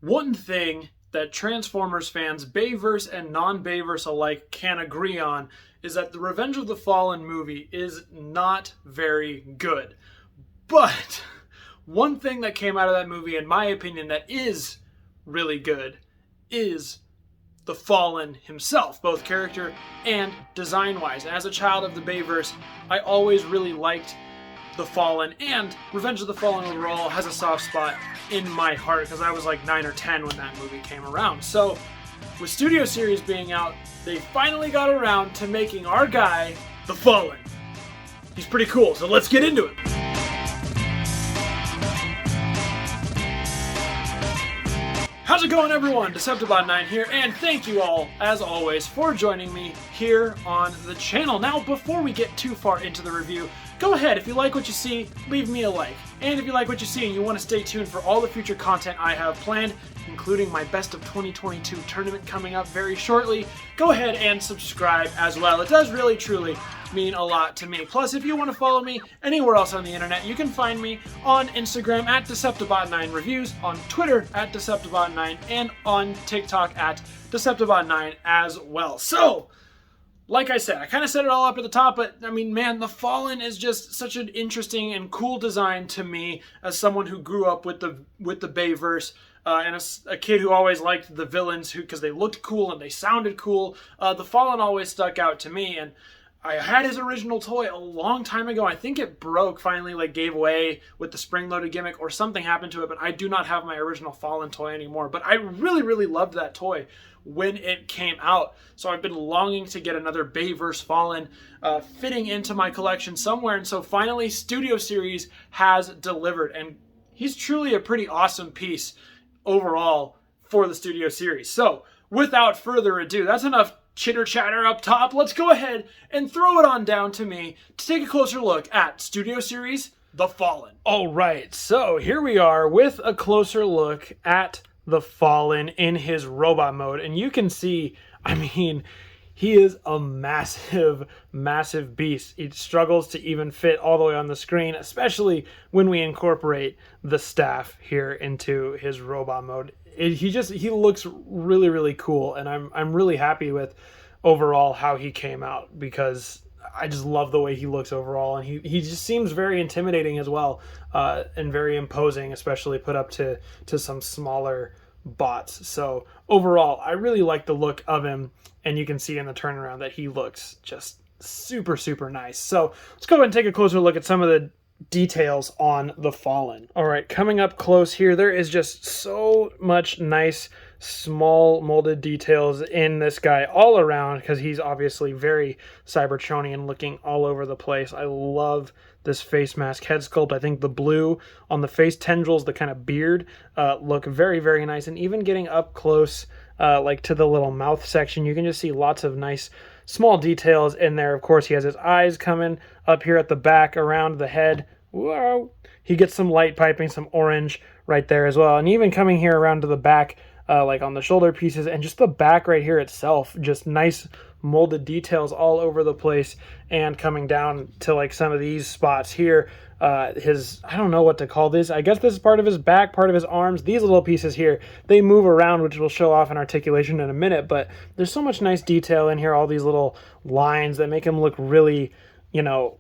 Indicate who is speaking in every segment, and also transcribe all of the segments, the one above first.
Speaker 1: One thing that Transformers fans, Bayverse and non-Bayverse alike, can agree on is that the Revenge of the Fallen movie is not very good. But one thing that came out of that movie, in my opinion, that is really good is the Fallen himself, both character and design-wise. As a child of the Bayverse, I always really liked the Fallen, and Revenge of the Fallen overall has a soft spot in my heart because I was like 9 or 10 when that movie came around. So with Studio Series being out, they finally got around to making our guy the Fallen. He's pretty cool, so let's get into it. How's it going, everyone? deceptibot9 here, and thank you all, as always, for joining me here on the channel. Now, before we get too far into the review, go ahead, if you like what you see, leave me a like. And if you like what you see and you want to stay tuned for all the future content I have planned, including my Best of 2022 tournament coming up very shortly, go ahead and subscribe as well. It does really, truly mean a lot to me. Plus, if you want to follow me anywhere else on the internet, you can find me on Instagram at deceptibot9reviews, on Twitter at deceptibot9, and on TikTok at deceptibot9 as well. So, like I said, I kind of set it all up at the top, but I mean, man, the Fallen is just such an interesting and cool design to me as someone who grew up with the Bayverse and a kid who always liked the villains because they looked cool and they sounded cool. The Fallen always stuck out to me, and I had his original toy a long time ago. I think it broke finally, like gave away with the spring-loaded gimmick or something happened to it, but I do not have my original Fallen toy anymore. But I really, really loved that toy when it came out. So I've been longing to get another Bayverse Fallen fitting into my collection somewhere. And so finally Studio Series has delivered. And he's truly a pretty awesome piece overall for the Studio Series. So without further ado, that's enough chitter chatter up top. Let's go ahead and throw it on down to me to take a closer look at Studio Series The Fallen. All right, so here we are with a closer look at the Fallen in his robot mode, and you can see, I mean, he is a massive, massive beast. He struggles to even fit all the way on the screen, especially when we incorporate the staff here into his robot mode. He looks really, really cool, and I'm really happy with overall how he came out because I just love the way he looks overall, and he just seems very intimidating as well, and very imposing, especially put up to some smaller bots. So overall, I really like the look of him, and you can see in the turnaround that he looks just super, super nice. So let's go ahead and take a closer look at some of the details on the Fallen. All right, coming up close here, there is just so much nice small molded details in this guy all around because he's obviously very Cybertronian looking all over the place. I love this face mask head sculpt. I think the blue on the face tendrils, the kind of beard, look very, very nice. And even getting up close, like to the little mouth section, you can just see lots of nice small details in there. Of course, he has his eyes coming up here at the back around the head. Whoa! He gets some light piping, some orange right there as well. And even coming here around to the back, like on the shoulder pieces and just the back right here itself, just nice molded details all over the place. And coming down to like some of these spots here, I don't know what to call this. I guess this is part of his back, part of his arms. These little pieces here, they move around, which will show off in articulation in a minute, but there's so much nice detail in here, all these little lines that make him look really, you know,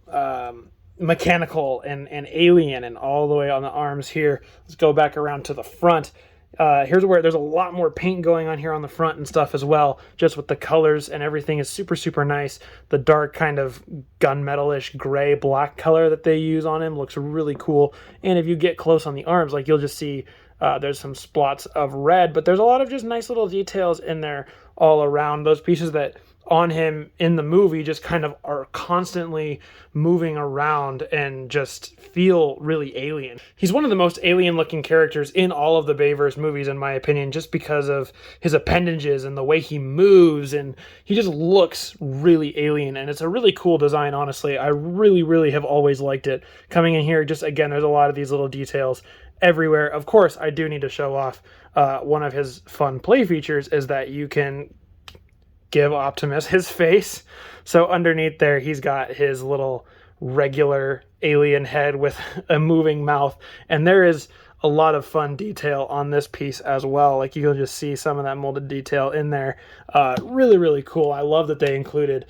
Speaker 1: mechanical and alien, and all the way on the arms here. Let's go back around to the front. Here's where there's a lot more paint going on here on the front and stuff as well, just with the colors, and everything is super, super nice. The dark kind of gunmetal-ish gray black color that they use on him looks really cool. And if you get close on the arms, like you'll just see there's some splots of red, but there's a lot of just nice little details in there all around. Those pieces that on him in the movie just kind of are constantly moving around and just feel really alien. He's one of the most alien looking characters in all of the Bayverse movies, in my opinion, just because of his appendages and the way he moves, and he just looks really alien, and it's a really cool design, honestly. I really, really have always liked it. Coming in here, just again, there's a lot of these little details everywhere. Of course, I do need to show off one of his fun play features is that you can give Optimus his face. So underneath there, he's got his little regular alien head with a moving mouth. And there is a lot of fun detail on this piece as well. Like, you can just see some of that molded detail in there. Really, really cool. I love that they included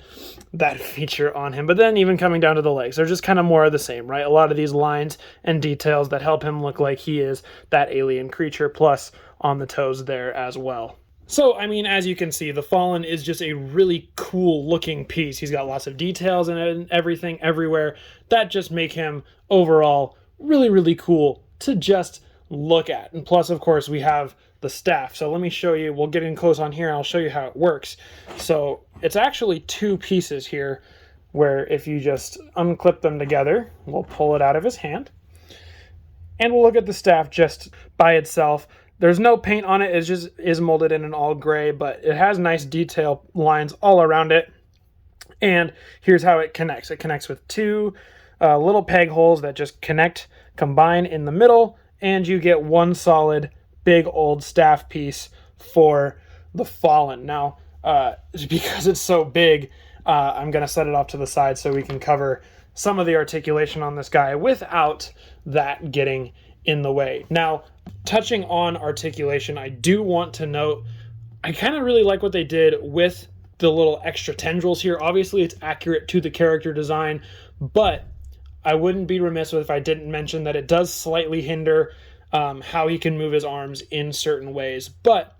Speaker 1: that feature on him. But then even coming down to the legs, they're just kind of more of the same, right? A lot of these lines and details that help him look like he is that alien creature, plus on the toes there as well. So, I mean, as you can see, the Fallen is just a really cool looking piece. He's got lots of details in it and everything everywhere that just make him overall really, really cool to just look at. And plus, of course, we have the staff. So let me show you. We'll get in close on here and I'll show you how it works. So it's actually two pieces here where if you just unclip them together, we'll pull it out of his hand. And we'll look at the staff just by itself. There's no paint on it. It just is molded in an all gray, but it has nice detail lines all around it. And here's how it connects. It connects with two little peg holes that just combine in the middle, and you get one solid big old staff piece for the Fallen. Now, because it's so big, I'm going to set it off to the side so we can cover some of the articulation on this guy without that getting in the way. Now, touching on articulation, I do want to note, I kind of really like what they did with the little extra tendrils here. Obviously, it's accurate to the character design, but I wouldn't be remiss if I didn't mention that it does slightly hinder how he can move his arms in certain ways. But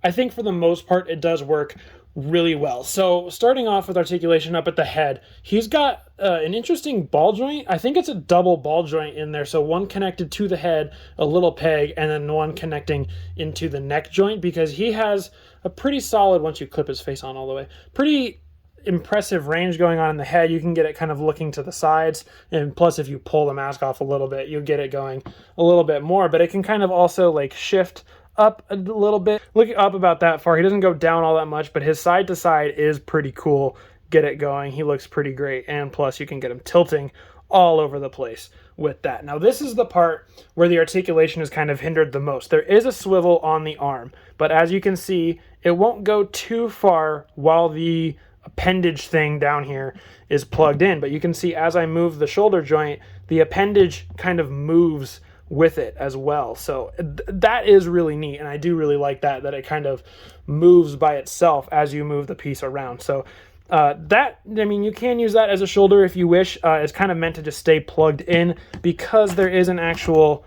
Speaker 1: I think for the most part, it does work really well. So starting off with articulation up at the head, he's got an interesting ball joint. I think it's a double ball joint in there. So one connected to the head, a little peg, and then one connecting into the neck joint, because he has a pretty solid, once you clip his face on all the way, pretty impressive range going on in the head. You can get it kind of looking to the sides, and plus if you pull the mask off a little bit, you'll get it going a little bit more, but it can kind of also like shift up a little bit. Look up about that far. He doesn't go down all that much, but his side to side is pretty cool. Get it going. He looks pretty great. And plus you can get him tilting all over the place with that. Now this is the part where the articulation is kind of hindered the most. There is a swivel on the arm, but as you can see, it won't go too far while the appendage thing down here is plugged in. But you can see as I move the shoulder joint, the appendage kind of moves with it as well. So that is really neat, and I do really like that it kind of moves by itself as you move the piece around. So that, I mean, you can use that as a shoulder if you wish. It's kind of meant to just stay plugged in because there is an actual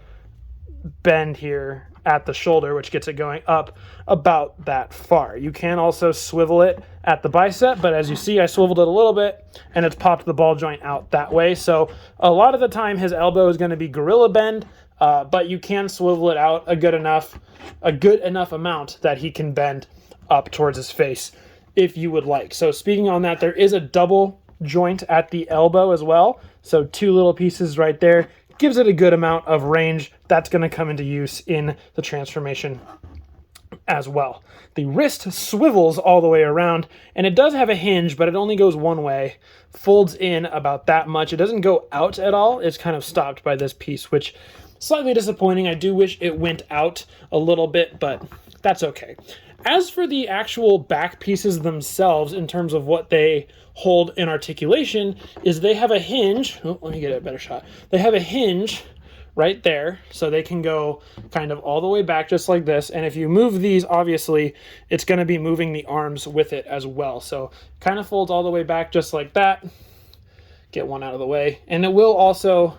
Speaker 1: bend here at the shoulder, which gets it going up about that far. You can also swivel it at the bicep, but as you see, I swiveled it a little bit and it's popped the ball joint out that way. So a lot of the time his elbow is going to be gorilla bend, but you can swivel it out a good enough amount that he can bend up towards his face if you would like. So speaking on that, there is a double joint at the elbow as well. So two little pieces right there. Gives it a good amount of range. That's going to come into use in the transformation as well. The wrist swivels all the way around, and it does have a hinge, but it only goes one way. Folds in about that much. It doesn't go out at all. It's kind of stopped by this piece, which is slightly disappointing. I do wish it went out a little bit, but that's okay. As for the actual back pieces themselves, in terms of what they hold in articulation, is they have a hinge. Oh, let me get a better shot. They have a hinge right there, so they can go kind of all the way back just like this. And if you move these, obviously, it's going to be moving the arms with it as well. So kind of folds all the way back just like that. Get one out of the way. And it will also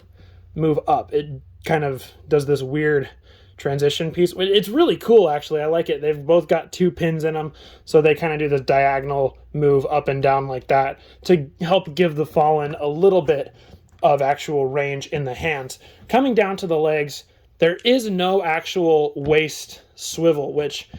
Speaker 1: move up. It kind of does this weird transition piece. It's really cool, actually. I like it. They've both got two pins in them, so they kind of do this diagonal move up and down like that to help give the Fallen a little bit of actual range in the hands. Coming down to the legs, there is no actual waist swivel, which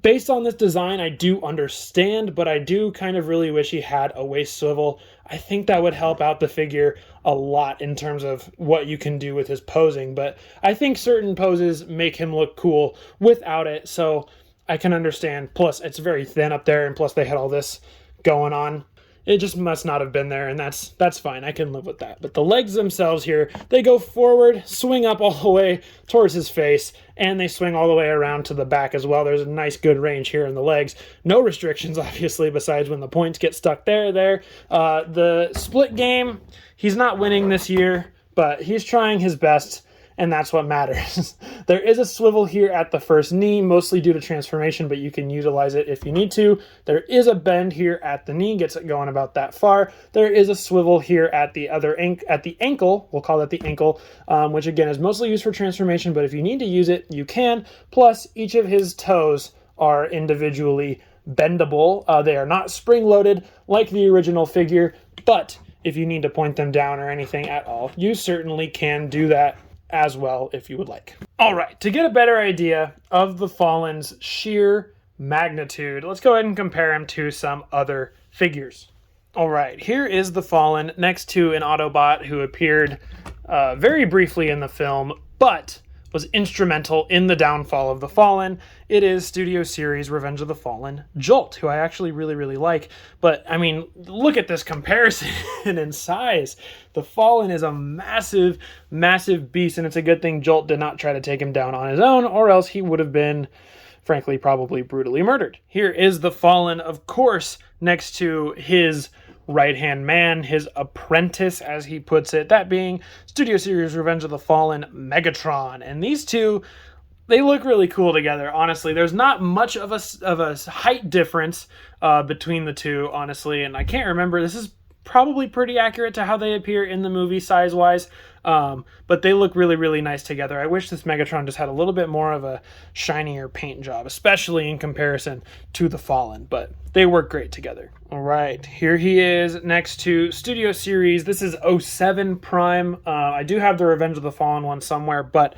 Speaker 1: based on this design, I do understand, but I do kind of really wish he had a waist swivel. I think that would help out the figure a lot in terms of what you can do with his posing, but I think certain poses make him look cool without it, so I can understand. Plus, it's very thin up there, and plus they had all this going on. It just must not have been there, and that's fine. I can live with that. But the legs themselves here, they go forward, swing up all the way towards his face, and they swing all the way around to the back as well. There's a nice good range here in the legs. No restrictions, obviously, besides when the points get stuck there. The split game, he's not winning this year, but he's trying his best, and that's what matters. There is a swivel here at the first knee, mostly due to transformation, but you can utilize it if you need to. There is a bend here at the knee, gets it going about that far. There is a swivel here at the ankle, we'll call that the ankle, which again is mostly used for transformation, but if you need to use it, you can. Plus, each of his toes are individually bendable. They are not spring-loaded like the original figure, but if you need to point them down or anything at all, you certainly can do that as well if you would like. All right, to get a better idea of the Fallen's sheer magnitude, let's go ahead and compare him to some other figures. All right, here is the Fallen next to an Autobot who appeared very briefly in the film, but was instrumental in the downfall of the Fallen. It is Studio Series Revenge of the Fallen Jolt, who I actually really, really like. But, I mean, look at this comparison in size. The Fallen is a massive, massive beast, and it's a good thing Jolt did not try to take him down on his own, or else he would have been, frankly, probably brutally murdered. Here is the Fallen, of course, next to his right-hand man, his apprentice, as he puts it, that being Studio Series Revenge of the Fallen Megatron. And these two, they look really cool together, honestly. There's not much of a height difference between the two, honestly, and I can't remember. This is probably pretty accurate to how they appear in the movie size-wise, but they look really, really nice together. I wish this Megatron just had a little bit more of a shinier paint job, especially in comparison to the Fallen, but they work great together. All right, here he is next to Studio Series. This is 07 Prime. I do have the Revenge of the Fallen one somewhere, but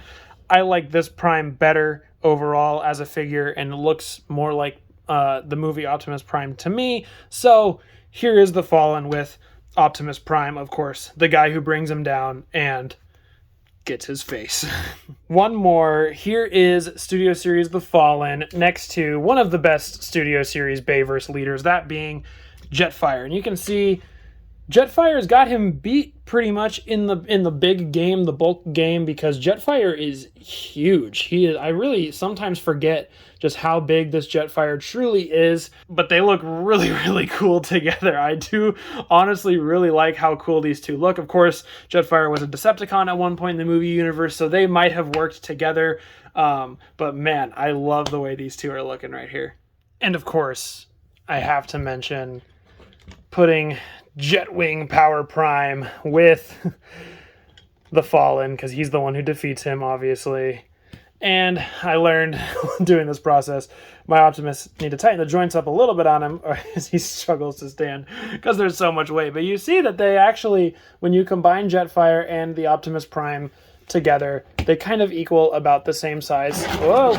Speaker 1: I like this Prime better overall as a figure, and it looks more like the movie Optimus Prime to me. So here is the Fallen with Optimus Prime, of course, the guy who brings him down and gets his face. One more. Here is Studio Series The Fallen next to one of the best Studio Series Bayverse leaders, that being Jetfire. And you can see Jetfire's got him beat pretty much in the big game, the bulk game, because Jetfire is huge. I really sometimes forget just how big this Jetfire truly is, but they look really, really cool together. I do honestly really like how cool these two look. Of course, Jetfire was a Decepticon at one point in the movie universe, so they might have worked together. But man, I love the way these two are looking right here. And of course, I have to mention putting Jetwing Power Prime with the Fallen, because he's the one who defeats him, obviously. And I learned doing this process, my Optimus need to tighten the joints up a little bit on him, or as he struggles to stand, because there's so much weight. But you see that they actually, when you combine Jetfire and the Optimus Prime together, they kind of equal about the same size. Whoa!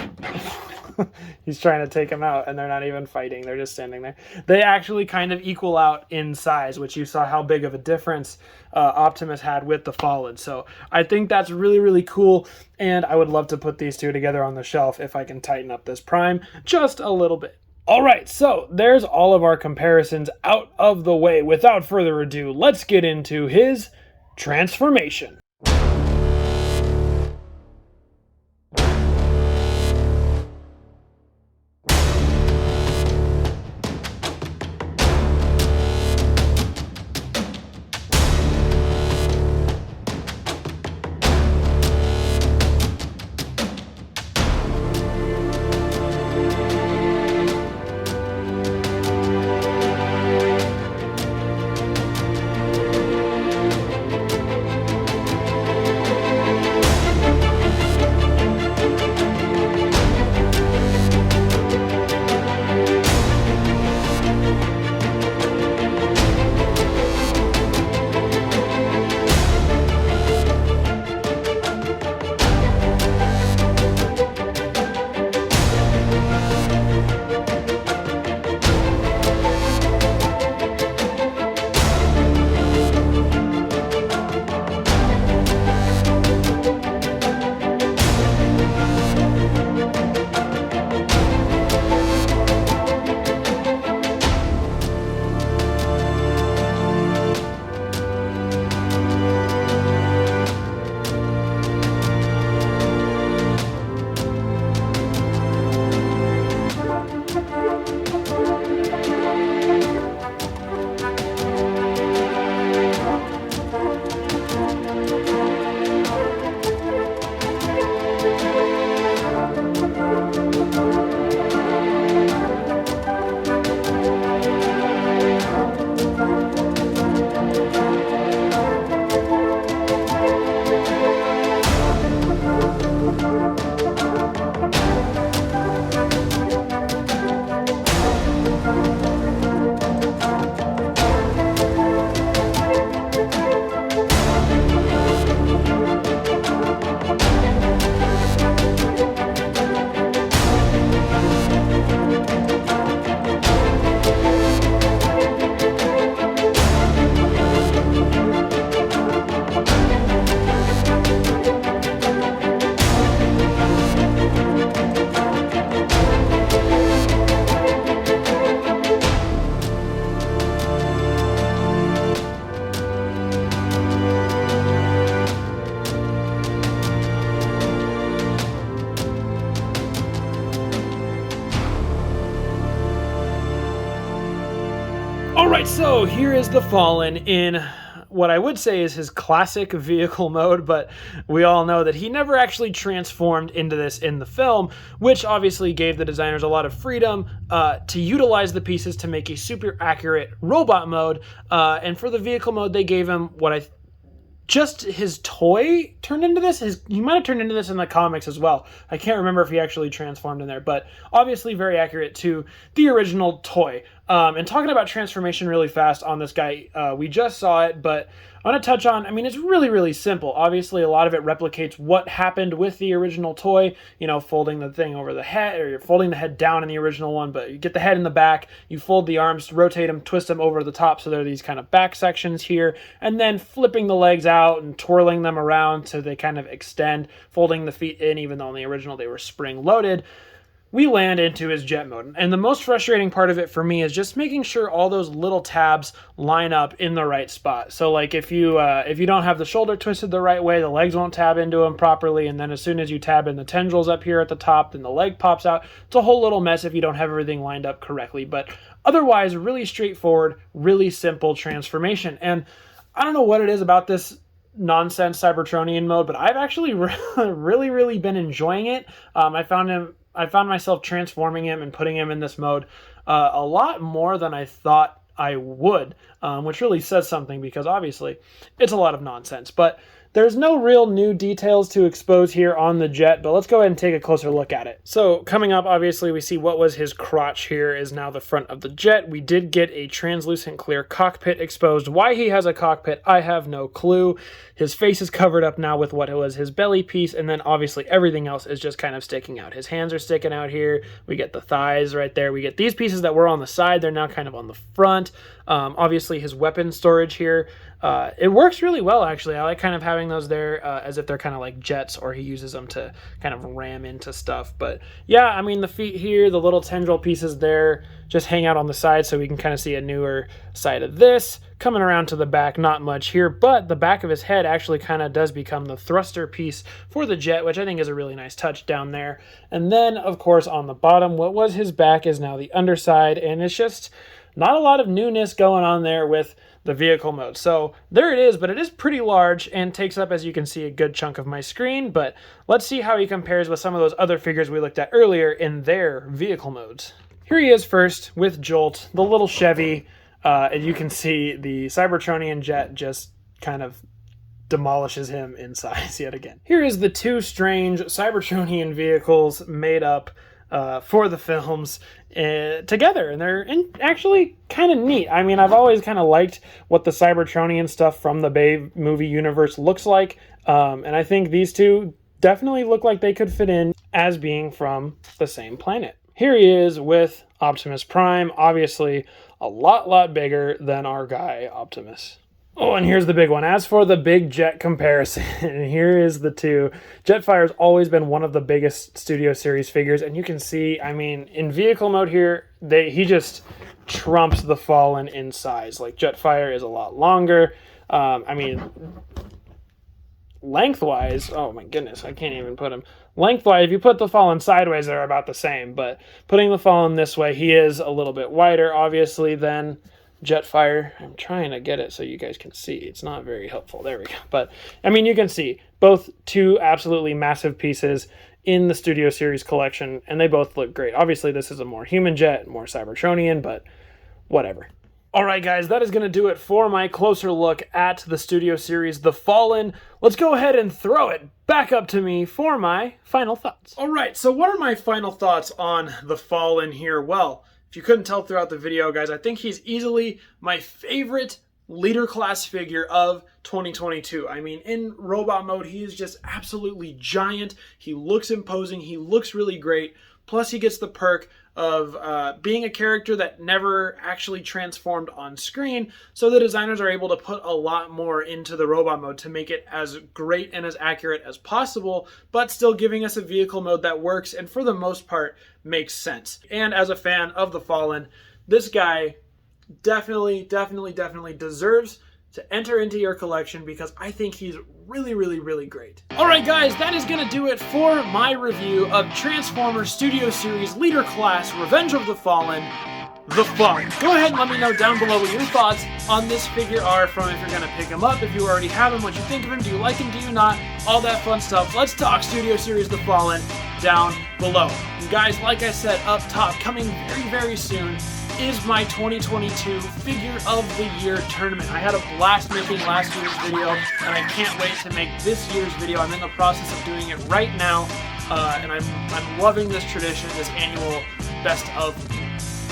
Speaker 1: He's trying to take him out, and they're not even fighting. They're just standing there. They actually kind of equal out in size, which you saw how big of a difference Optimus had with the Fallen. So I think that's really, really cool, and I would love to put these two together on the shelf if I can tighten up this Prime just a little bit. All right, so there's all of our comparisons out of the way. Without further ado, let's get into his transformation. Alright, so here is the Fallen in what I would say is his classic vehicle mode, but we all know that he never actually transformed into this in the film, which obviously gave the designers a lot of freedom to utilize the pieces to make a super accurate robot mode. And for the vehicle mode, they gave him just his toy turned into this. He might have turned into this in the comics as well. I can't remember if he actually transformed in there, but obviously very accurate to the original toy. And talking about transformation really fast on this guy, we just saw it, but I want to touch on, I mean, it's really, really simple. Obviously, a lot of it replicates what happened with the original toy, you know, folding the thing over the head, or you're folding the head down in the original one, but you get the head in the back, you fold the arms, rotate them, twist them over the top, so there are these kind of back sections here, and then flipping the legs out and twirling them around so they kind of extend, folding the feet in, even though in the original they were spring-loaded. We land into his jet mode. And the most frustrating part of it for me is just making sure all those little tabs line up in the right spot. So like if you don't have the shoulder twisted the right way, the legs won't tab into them properly. And then as soon as you tab in the tendrils up here at the top, then the leg pops out. It's a whole little mess if you don't have everything lined up correctly. But otherwise, really straightforward, really simple transformation. And I don't know what it is about this nonsense Cybertronian mode, but I've actually really been enjoying it. I found myself transforming him and putting him in this mode a lot more than I thought I would, which really says something because obviously it's a lot of nonsense. But there's no real new details to expose here on the jet, but let's go ahead and take a closer look at it. So coming up, obviously, we see what was his crotch here is now the front of the jet. We did get a translucent clear cockpit exposed. Why he has a cockpit, I have no clue. His face is covered up now with what was his belly piece, and then obviously everything else is just kind of sticking out. His hands are sticking out here. We get the thighs right there. We get these pieces that were on the side. They're now kind of on the front. Obviously, his weapon storage here. It works really well, actually. I like kind of having those there as if they're kind of like jets, or he uses them to kind of ram into stuff. But yeah, I mean, the feet here, the little tendril pieces there just hang out on the side so we can kind of see a newer side of this. Coming around to the back, not much here, but the back of his head actually kind of does become the thruster piece for the jet, which I think is a really nice touch down there. And then, of course, on the bottom, what was his back is now the underside, and it's just not a lot of newness going on there with the vehicle mode. So there it is, but it is pretty large and takes up, as you can see, a good chunk of my screen. But let's see how he compares with some of those other figures we looked at earlier in their vehicle modes. Here he is first with Jolt, the little Chevy. And you can see the Cybertronian jet just kind of demolishes him in size yet again. Here is the two strange Cybertronian vehicles made up for the films together, and they're actually kind of neat. I mean, I've always kind of liked what the Cybertronian stuff from the Bay movie universe looks like, and I think these two definitely look like they could fit in as being from the same planet. Here he is with Optimus Prime, obviously a lot bigger than our guy Optimus. Oh, and here's the big one. As for the big jet comparison, here is the two. Jetfire's always been one of the biggest Studio Series figures, and you can see, I mean, in vehicle mode here, he just trumps the Fallen in size. Like, Jetfire is a lot longer. I mean, lengthwise, oh my goodness, I can't even put him. Lengthwise, if you put the Fallen sideways, they're about the same, but putting the Fallen this way, he is a little bit wider, obviously, than Jetfire. I'm trying to get it so you guys can see. It's not very helpful. There we go. But, I mean, you can see both two absolutely massive pieces in the Studio Series collection, and they both look great. Obviously, this is a more human jet, more Cybertronian, but whatever. Alright guys, that is going to do it for my closer look at the Studio Series The Fallen. Let's go ahead and throw it back up to me for my final thoughts. Alright, so what are my final thoughts on The Fallen here? Well, if you couldn't tell throughout the video, guys, I think he's easily my favorite leader class figure of 2022. I mean, in robot mode, he is just absolutely giant. He looks imposing. He looks really great. Plus, he gets the perk of being a character that never actually transformed on screen, so the designers are able to put a lot more into the robot mode to make it as great and as accurate as possible, but still giving us a vehicle mode that works and for the most part makes sense. And as a fan of The Fallen, this guy definitely deserves to enter into your collection because I think he's really great. Alright guys, that is going to do it for my review of Transformers Studio Series Leader Class Revenge of the Fallen. the fun. Go ahead and let me know down below what your thoughts on this figure are, from if you're going to pick him up, if you already have him, what you think of him, do you like him, do you not, all that fun stuff. Let's talk Studio Series The Fallen down below. And guys, like I said up top, coming very, very soon is my 2022 Figure of the Year tournament. I had a blast making last year's video, and I can't wait to make this year's video. I'm in the process of doing it right now, and I'm loving this tradition, this annual best of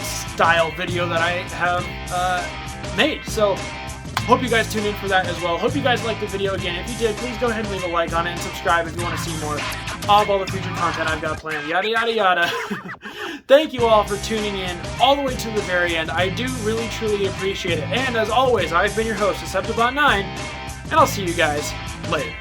Speaker 1: style video that I have made. So hope you guys tune in for that as well. Hope you guys liked the video. Again, if you did, please go ahead and leave a like on it and subscribe if you want to see more of all the future content I've got planned, yada yada yada. Thank you all for tuning in all the way to the very end. I do really truly appreciate it. And as always, I've been your host, deceptibot9, and I'll see you guys later.